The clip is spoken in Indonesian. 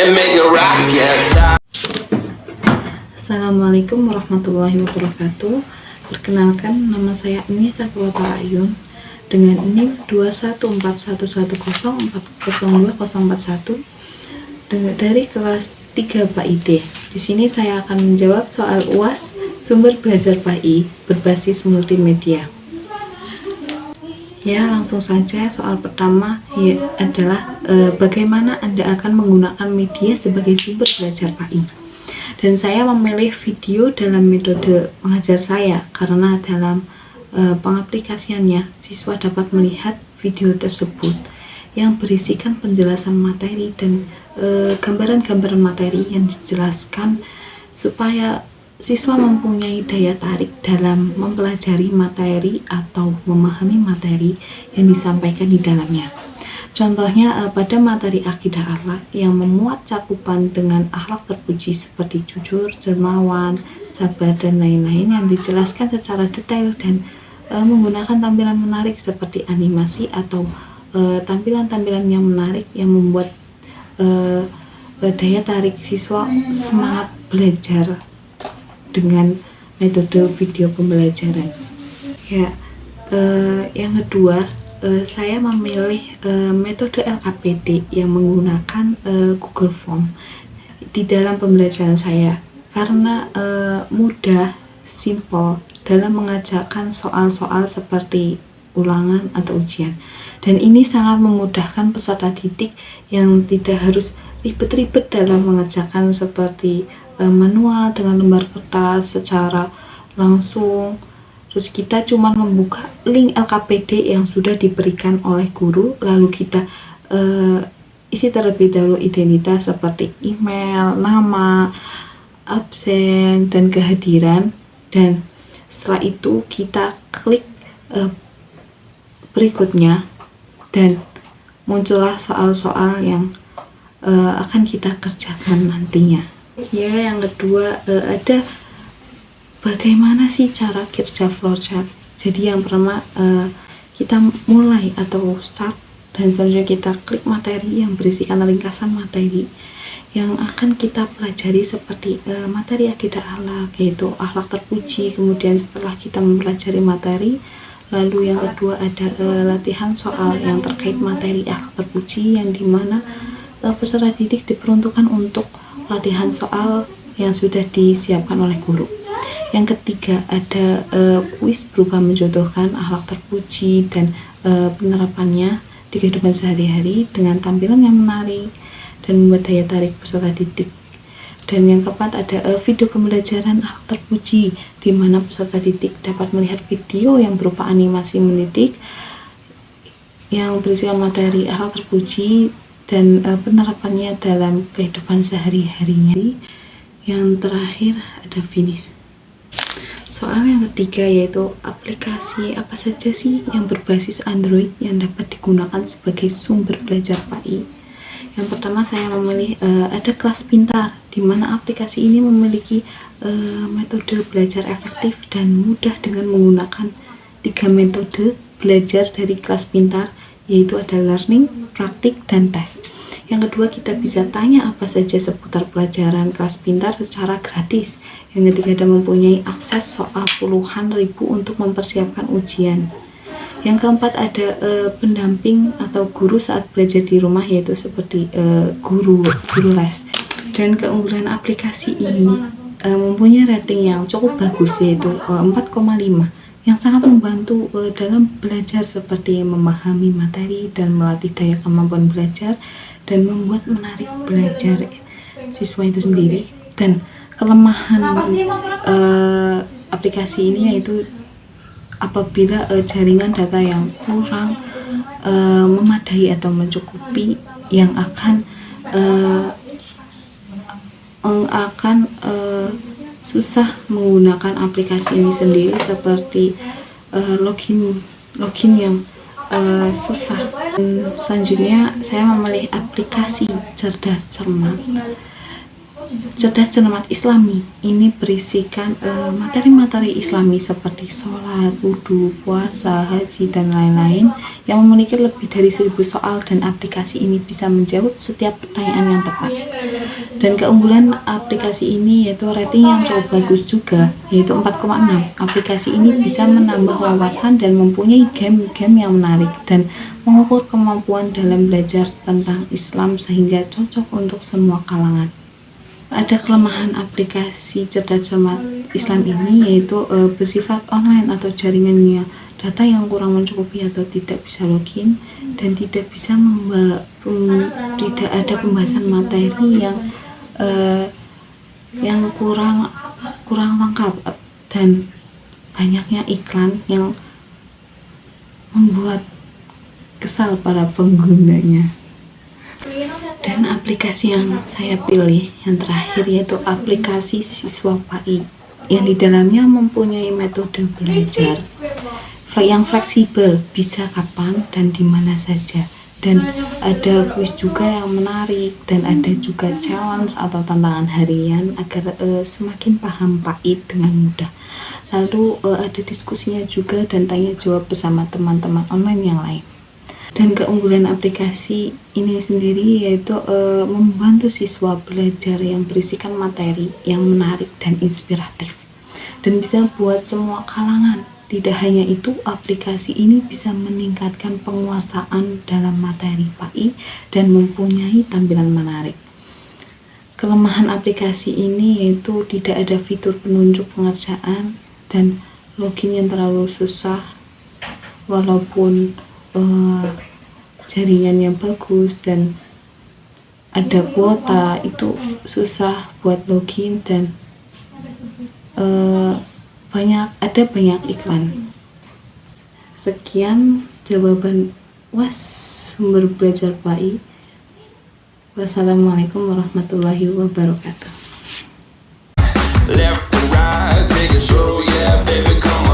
and make it rock, yes. Assalamualaikum warahmatullahi wabarakatuh. Perkenalkan, nama saya Anissa Purwata Ayun dengan NIM 21411040241 dari kelas 3 PAID. Di sini saya akan menjawab soal UAS sumber belajar PAI berbasis multimedia. Ya, langsung saja. Soal pertama adalah bagaimana Anda akan menggunakan media sebagai sumber belajar PAI. Dan saya memilih video dalam metode mengajar saya karena dalam pengaplikasiannya siswa dapat melihat video tersebut yang berisikan penjelasan materi dan gambaran-gambaran materi yang dijelaskan supaya siswa mempunyai daya tarik dalam mempelajari materi atau memahami materi yang disampaikan di dalamnya. Contohnya pada materi akidah akhlak yang memuat cakupan dengan akhlak terpuji seperti jujur, dermawan, sabar, dan lain-lain yang dijelaskan secara detail dan menggunakan tampilan menarik seperti animasi atau tampilan-tampilan yang menarik yang membuat daya tarik siswa semangat belajar dengan metode video pembelajaran. Ya, yang kedua, saya memilih metode LKPD yang menggunakan Google Form di dalam pembelajaran saya karena mudah, simple dalam mengajarkan soal-soal seperti ulangan atau ujian, dan ini sangat memudahkan peserta didik yang tidak harus ribet-ribet dalam mengerjakan seperti manual dengan lembar kertas secara langsung. Terus kita cuma membuka link LKPD yang sudah diberikan oleh guru, lalu kita isi terlebih dahulu identitas seperti email, nama, absen, dan kehadiran, dan setelah itu kita klik berikutnya dan muncullah soal-soal yang akan kita kerjakan nantinya. Ya, yang kedua ada bagaimana sih cara kerja flowchart. Jadi yang pertama kita mulai atau start, dan selanjutnya kita klik materi yang berisikan ringkasan materi yang akan kita pelajari seperti materi akidah akhlak, yaitu akhlak terpuji. Kemudian setelah kita mempelajari materi, lalu yang kedua ada latihan soal yang terkait materi akhlak terpuji, yang dimana peserta didik diperuntukkan untuk latihan soal yang sudah disiapkan oleh guru. Yang ketiga ada kuis berupa menjodohkan akhlak terpuji dan penerapannya di kehidupan sehari-hari dengan tampilan yang menarik dan membuat daya tarik peserta didik. Dan yang keempat ada video pembelajaran akhlak terpuji, di mana peserta didik dapat melihat video yang berupa animasi mendidik yang berisikan materi akhlak terpuji dan penerapannya dalam kehidupan sehari-harinya. Yang terakhir ada finish. Soal yang ketiga yaitu aplikasi apa saja sih yang berbasis Android yang dapat digunakan sebagai sumber belajar PAI. Yang pertama saya memilih ada Kelas Pintar, di mana aplikasi ini memiliki metode belajar efektif dan mudah dengan menggunakan 3 metode belajar dari Kelas Pintar, yaitu ada learning, praktik, dan tes. Yang kedua, kita bisa tanya apa saja seputar pelajaran Kelas Pintar secara gratis. Yang ketiga, ada mempunyai akses soal puluhan ribu untuk mempersiapkan ujian. Yang keempat, ada pendamping atau guru saat belajar di rumah, yaitu seperti guru les. Dan keunggulan aplikasi ini mempunyai rating yang cukup bagus, yaitu 4,5, yang sangat membantu dalam belajar seperti memahami materi dan melatih daya kemampuan belajar dan membuat menarik belajar siswa itu sendiri. Dan kelemahan aplikasi ini yaitu apabila jaringan data yang kurang memadai atau mencukupi, yang akan susah menggunakan aplikasi ini sendiri, seperti login yang susah. Selanjutnya saya memilih aplikasi Cerdas Cermat Cerdas Cermat Islami ini berisikan materi-materi Islami seperti sholat, wudhu, puasa, haji, dan lain-lain yang memiliki lebih dari 1000 soal, dan aplikasi ini bisa menjawab setiap pertanyaan yang tepat. Dan keunggulan aplikasi ini yaitu rating yang cukup bagus juga, yaitu 4,6. Aplikasi ini bisa menambah wawasan dan mempunyai game-game yang menarik dan mengukur kemampuan dalam belajar tentang Islam sehingga cocok untuk semua kalangan. Ada kelemahan aplikasi Cerdas Cermat Islam ini yaitu bersifat online atau jaringannya, data yang kurang mencukupi atau tidak bisa login, dan tidak bisa tidak ada pembahasan materi yang kurang lengkap, dan banyaknya iklan yang membuat kesal para penggunanya. Dan aplikasi yang saya pilih yang terakhir yaitu aplikasi Siswa PAI, yang di dalamnya mempunyai metode belajar yang fleksibel, bisa kapan dan di mana saja, dan ada kuis juga yang menarik, dan ada juga challenge atau tantangan harian agar semakin paham PAI dengan mudah. Lalu ada diskusinya juga dan tanya jawab bersama teman-teman online yang lain. Dan keunggulan aplikasi ini sendiri yaitu membantu siswa belajar yang berisikan materi yang menarik dan inspiratif, dan bisa buat semua kalangan. Tidak hanya itu, aplikasi ini bisa meningkatkan penguasaan dalam materi PAI dan mempunyai tampilan menarik. Kelemahan aplikasi ini yaitu tidak ada fitur penunjuk pengerjaan dan login yang terlalu susah, walaupun jaringannya bagus dan ada kuota, itu susah buat login, dan banyak iklan. Sekian jawaban UAS sumber belajar PAI. Wassalamualaikum warahmatullahi wabarakatuh. Left and right, take it slow, yeah, baby, come on.